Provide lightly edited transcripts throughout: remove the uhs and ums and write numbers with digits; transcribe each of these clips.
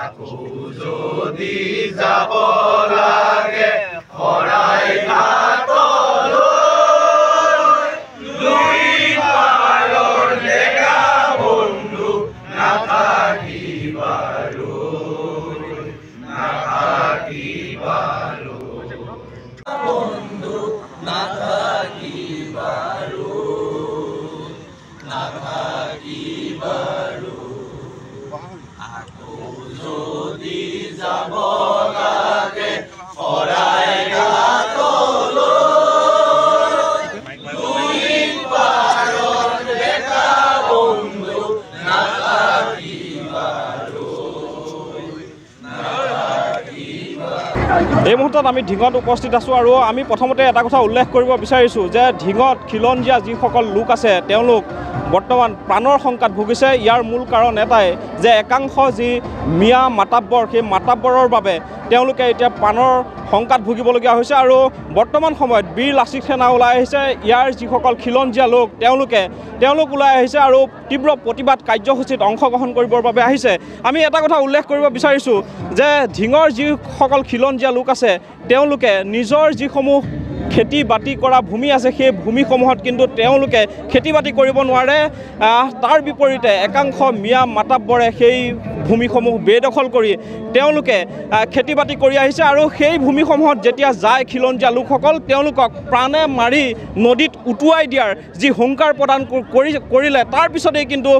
আকৌ যদি যাব লাগে শৰাই ঘাটলৈ দুই পাৰৰ ডেকা বন্ধু নাথাকিবালৈ বন্ধু নাথাকিবালৈ আকৌ যদি যাব লাগে শৰাই ঘাটলৈ দুই পাৰৰ ডেকা বন্ধু এই মুহূৰ্তত আমি ঢিঙত উপস্থিত আছোঁ আৰু আমি প্ৰথমতে এটা কথা উল্লেখ কৰিব বিচাৰিছোঁ যে ঢিঙত খিলঞ্জীয়া যিসকল লোক আছে তেওঁলোক বৰ্তমান প্ৰাণৰ শংকাত ভুগিছে। ইয়াৰ মূল কাৰণ এটাই যে একাংশ যি মিয়া মাতাব্বৰ সেই মাতাব্বৰৰ বাবে তেওঁলোকে এতিয়া প্ৰাণৰ শংকাত ভুগিবলগীয়া হৈছে আৰু বৰ্তমান সময়ত বীৰ লাচিত সেনা ওলাই আহিছে। ইয়াৰ যিসকল খিলঞ্জীয়া লোক তেওঁলোক ওলাই আহিছে আৰু তীব্ৰ প্ৰতিবাদ কাৰ্যসূচীত অংশগ্ৰহণ কৰিবৰ বাবে আহিছে। আমি এটা কথা উল্লেখ কৰিব বিচাৰিছোঁ যে ঢিঙৰ যিসকল খিলঞ্জীয়া লোক আছে তেওঁলোকে নিজৰ যিসমূহ খেতি বাতি কৰা ভূমি আছে সেই ভূমিসমূহত কিন্তু তেওঁলোকে খেতি বাতি কৰিব নোৱাৰে। তাৰ বিপৰীতে একাংশ মিয়া মাতাব্বৰে সেই ভূমিসমূহ বেদখল কৰি তেওঁলোকে খেতি বাতি কৰি আহিছে আৰু সেই ভূমিসমূহত যেতিয়া যায় খিলঞ্জীয়া লোকসকল তেওঁলোকক প্ৰাণে মাৰি নদীত উটুৱাই দিয়াৰ যি হুংকাৰ প্ৰদান কৰিলে তাৰপিছতেই কিন্তু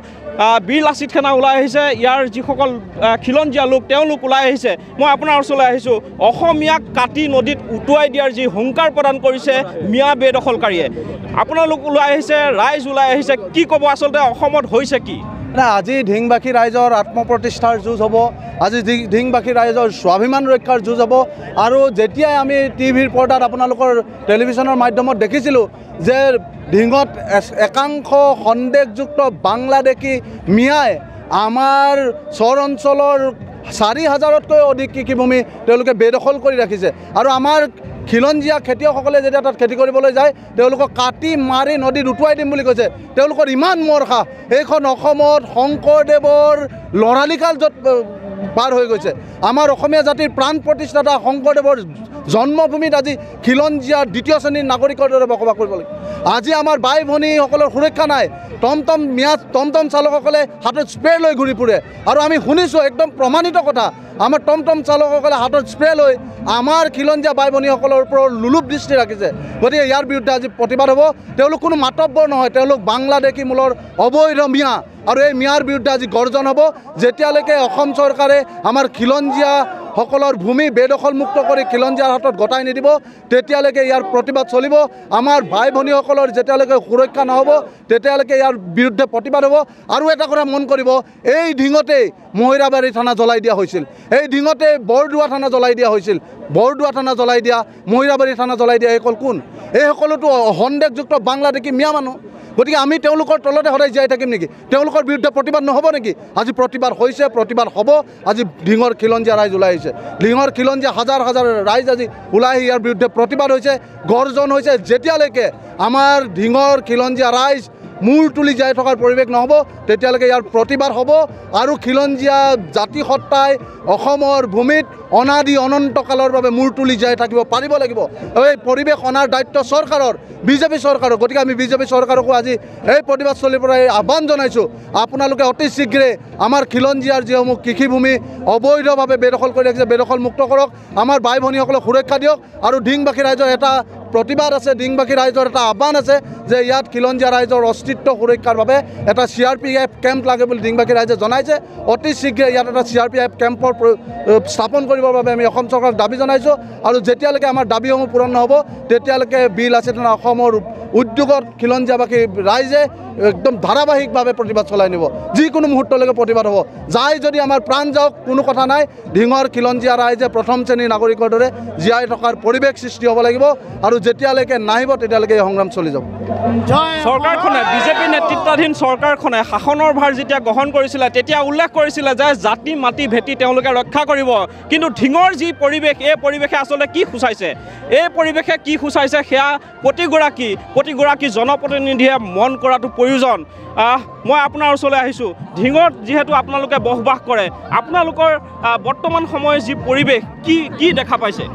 বীৰ লাচিত সেনা ওলাই আহিছে। ইয়াৰ যিসকল খিলঞ্জীয়া লোক তেওঁলোক ওলাই আহিছে। মই আপোনাৰ ওচৰলৈ আহিছোঁ। অসমীয়াক কাটি নদীত উটুৱাই দিয়াৰ যি হুংকাৰ প্ৰদান কৰিছে মিয়া বেদখলকাৰীয়ে, আপোনালোক ওলাই আহিছে, ৰাইজ ওলাই আহিছে, কি ক'ব আচলতে অসমত হৈছে কি? আজি ঢিংবাসী ৰাইজৰ আত্মপ্ৰতিষ্ঠাৰ যুঁজ হ'ব, আজি ঢিংবাসী ৰাইজৰ স্বাভিমান ৰক্ষাৰ যুঁজ হ'ব। আৰু যেতিয়াই আমি টিভিৰ পৰ্দাত আপোনালোকৰ টেলিভিশ্যনৰ মাধ্যমত দেখিছিলোঁ যে ঢিঙত একাংশ সন্দেহযুক্ত বাংলাদেশী মিয়াই আমাৰ চৰ অঞ্চলৰ ৪,০০০তকৈ অধিক কৃষিভূমি তেওঁলোকে বেদখল কৰি ৰাখিছে আৰু আমাৰ খিলঞ্জীয়া খেতিয়কসকলে যেতিয়া তাত খেতি কৰিবলৈ যায় তেওঁলোকক কাটি মাৰি নদীত উটুৱাই দিম বুলি কৈছে। তেওঁলোকৰ ইমান মৰখা, এইখন অসমত শংকৰদেৱৰ লৰালিকাল য'ত পাৰ হৈ গৈছে। আমাৰ অসমীয়া জাতিৰ প্ৰাণ প্ৰতিষ্ঠাতা শংকৰদেৱৰ জন্মভূমিত আজি খিলঞ্জীয়াৰ দ্বিতীয় শ্ৰেণীৰ নাগৰিকৰ দৰে বসবাস কৰিব লাগে। আজি আমাৰ বাই ভনীসকলৰ সুৰক্ষা নাই। টমটম চালকসকলে হাতত স্প্ৰে লৈ ঘূৰি ফুৰে আৰু আমি শুনিছোঁ একদম প্ৰমাণিত কথা, আমাৰ টমটম চালকসকলে হাতত স্প্ৰে লৈ আমাৰ খিলঞ্জীয়া বাই ভনীসকলৰ ওপৰত লোলুপ দৃষ্টি ৰাখিছে। গতিকে ইয়াৰ বিৰুদ্ধে আজি প্ৰতিবাদ হ'ব। তেওঁলোক কোনো মাতব্বৰ নহয়, তেওঁলোক বাংলাদেশী মূলৰ অবৈধ মিয়া আৰু এই মিয়াৰ বিৰুদ্ধে আজি গৰ্জন হ'ব। যেতিয়ালৈকে অসম চৰকাৰে আমাৰ খিলঞ্জীয়াসকলৰ ভূমি বেদখলমুক্ত কৰি খিলঞ্জীয়াৰ হাতত গতাই নিদিব তেতিয়ালৈকে ইয়াৰ প্ৰতিবাদ চলিব। আমাৰ ভাই ভনীসকলৰ যেতিয়ালৈকে সুৰক্ষা নহ'ব তেতিয়ালৈকে ইয়াৰ বিৰুদ্ধে প্ৰতিবাদ হ'ব। আৰু এটা কথা মন কৰিব, এই ঢিঙতেই মহিৰাবাৰী থানা জ্বলাই দিয়া হৈছিল, এই ঢিঙতে বৰদোৱা থানা জ্বলাই দিয়া হৈছিল। বৰদোৱা থানা জ্বলাই দিয়া, মহিৰাবাৰী থানা জ্বলাই দিয়া এইসকল কোন? এই সকলোতো সন্দেহযুক্ত বাংলাদেশী মিয়া মানুহ। গতিকে আমি তেওঁলোকৰ তলতে সদায় জীয়াই থাকিম নেকি? তেওঁলোকৰ বিৰুদ্ধে প্ৰতিবাদ নহ'ব নেকি? আজি প্ৰতিবাদ হৈছে, প্ৰতিবাদ হ'ব। আজি ঢিঙৰ খিলঞ্জীয়া ৰাইজ ওলাই আহিছে। ঢিঙৰ খিলঞ্জীয়া হাজাৰ হাজাৰ ৰাইজ আজি ওলাই আহি ইয়াৰ বিৰুদ্ধে প্ৰতিবাদ হৈছে, গৰ্জন হৈছে। যেতিয়ালৈকে আমাৰ ঢিঙৰ খিলঞ্জীয়া ৰাইজ মূৰ তুলি যাই থকাৰ পৰিৱেশ নহ'ব তেতিয়ালৈকে ইয়াৰ প্ৰতিবাদ হ'ব। আৰু খিলঞ্জীয়া জাতিসত্তাই অসমৰ ভূমিত অনাদি অনন্তকালৰ বাবে মূৰ তুলি যাই থাকিব পাৰিব লাগিব। এই পৰিৱেশ অনাৰ দায়িত্ব চৰকাৰৰ, বিজেপি চৰকাৰৰ। গতিকে আমি বিজেপি চৰকাৰকো আজি এই প্ৰতিবাদস্থলীৰ পৰা আহ্বান জনাইছোঁ, আপোনালোকে অতি শীঘ্ৰে আমাৰ খিলঞ্জীয়াৰ যিসমূহ কৃষিভূমি অবৈধভাৱে বেদখল কৰি ৰাখিছে বেদখল মুক্ত কৰক, আমাৰ বাই ভনীসকলক সুৰক্ষা দিয়ক। আৰু ঢিংবাসী ৰাইজৰ এটা প্ৰতিবাদ আছে, ঢিংবাসী ৰাইজৰ এটা আহ্বান আছে যে ইয়াত খিলঞ্জীয়া ৰাইজৰ অস্তিত্ব সুৰক্ষাৰ বাবে এটা CRPF কেম্প লাগে বুলি ঢিংবাসী ৰাইজে জনাইছে। অতি শীঘ্ৰে ইয়াত এটা CRPF কেম্পৰ স্থাপন কৰিবৰ বাবে আমি অসম চৰকাৰক দাবী জনাইছোঁ। আৰু যেতিয়ালৈকে আমাৰ দাবীসমূহ পূৰণ নহ'ব তেতিয়ালৈকে বীৰ লাচিত সেনা অসমৰ উদ্যোগত খিলঞ্জীয়াবাসী ৰাইজে একদম ধাৰাবাহিকভাৱে প্ৰতিবাদ চলাই নিব। যিকোনো মুহূৰ্তলৈকে প্ৰতিবাদ হ'ব। যাই যদি আমাৰ প্ৰাণ যাওক কোনো কথা নাই, ঢিঙৰ খিলঞ্জীয়া ৰাইজে প্ৰথম শ্ৰেণীৰ নাগৰিকৰ দৰে জীয়াই থকাৰ পৰিৱেশ সৃষ্টি হ'ব লাগিব। আৰু যেতিয়ালৈকে নাহিব তেতিয়ালৈকে এই সংগ্ৰাম চলি যাব। চৰকাৰখনে, বিজেপি নেতৃত্বাধীন চৰকাৰখনে শাসনৰ ভাৰ যেতিয়া গ্ৰহণ কৰিছিলে তেতিয়া উল্লেখ কৰিছিলে যে জাতি মাটি ভেটি তেওঁলোকে ৰক্ষা কৰিব। কিন্তু ঢিঙৰ যি পৰিৱেশ, এই পৰিৱেশে আচলতে কি সূচাইছে? এই পৰিৱেশে কি সূচাইছে সেয়া প্ৰতিগৰাকী প্ৰতিগৰাকী জনপ্ৰতিনিধিয়ে মন কৰাটো প্ৰয়োজন মই আপোনাৰ ওচৰলৈ আহিছোঁ ঢিঙত যিহেতু আপোনালোকে বসবাস কৰে আপোনালোকৰ বৰ্তমান সময়ৰ যি পৰিৱেশ কি দেখা পাইছে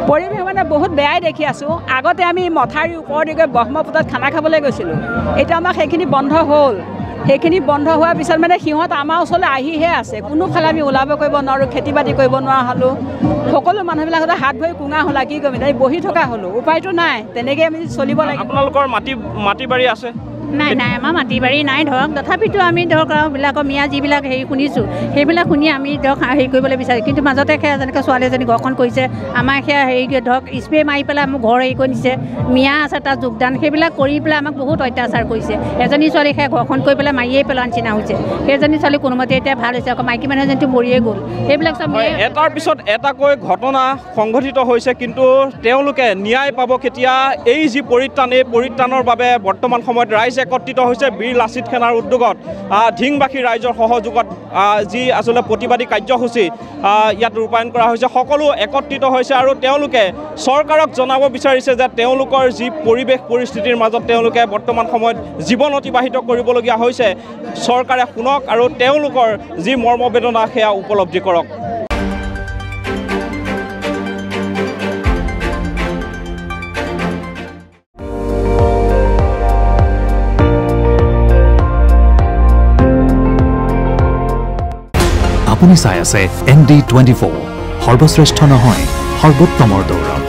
পৰিৱেশ মানে বহুত বেয়াই দেখি আছোঁ আগতে আমি মথাউৰিৰ ওপৰতে গৈ ব্ৰহ্মপুত্ৰত খানা খাবলৈ গৈছিলোঁ এতিয়া আমাক সেইখিনি বন্ধ হ'ল সেইখিনি বন্ধ হোৱাৰ পিছত মানে সিহঁত আমাৰ ওচৰলৈ আহিহে আছে কোনোফালে আমি ওলাব কৰিব নোৱাৰোঁ খেতি বাতি কৰিব নোৱাৰা হ'লোঁ সকলো মানুহবিলাকতে হাত ভৰি কুঙা হ'লা কি কৰিম এতিয়া বহি থকা হ'লোঁ উপায়টো নাই তেনেকৈ আমি চলিব লাগে আপোনালোকৰ মাটি বাৰী আছে নাই আমাৰ মাটি বাৰী নাই ধৰক তথাপিতো আমি ধৰক বিলাকৰ মিয়া যিবিলাক হেৰি শুনিছোঁ সেইবিলাক শুনি আমি ধৰক হেৰি কৰিবলৈ বিচাৰোঁ কিন্তু মাজতে সেয়া যেনেকৈ ছোৱালী এজনী ঘৰখন কৰিছে আমাৰ সেয়া হেৰি ধৰক স্প্ৰে মাৰি পেলাই মোক ঘৰ হেৰি কৰি নিছে মিয়া আছে তাত যোগদান সেইবিলাক কৰি পেলাই আমাক বহুত অত্যাচাৰ কৰিছে এজনী ছোৱালী সেয়া ঘৰখন কৰি পেলাই মাৰিয়েই পেলোৱাৰ নিচিনা হৈছে সেইজনী ছোৱালী কোনোমতে এতিয়া ভাল হৈছে আকৌ মাইকী মানুহ এজনীটো মৰিয়ে গ'ল সেইবিলাক চব এটাৰ পিছত এটাকৈ ঘটনা সংঘটিত হৈছে কিন্তু তেওঁলোকে ন্যায় পাব কেতিয়া এই যি পৰিত্ৰাণ এই পৰিত্ৰাণৰ বাবে বৰ্তমান সময়ত ৰাইজ একত্ৰিত হৈছে বীৰ লাচিত সেনাৰ উদ্যোগত ঢিংবাসী ৰাইজৰ সহযোগত যি আচলতে প্ৰতিবাদী কাৰ্যসূচী ইয়াত ৰূপায়ণ কৰা হৈছে সকলো একত্ৰিত হৈছে আৰু তেওঁলোকে চৰকাৰক জনাব বিচাৰিছে যে তেওঁলোকৰ যি পৰিৱেশ পৰিস্থিতিৰ মাজত তেওঁলোকে বৰ্তমান সময়ত জীৱন অতিবাহিত কৰিবলগীয়া হৈছে চৰকাৰে শুনক আৰু তেওঁলোকৰ যি মৰ্মবেদনা সেয়া উপলব্ধি কৰক আপুনি চাই আছে ND24 সৰ্বশ্ৰেষ্ঠ নহয় সৰ্বোত্তমৰ দৌৰত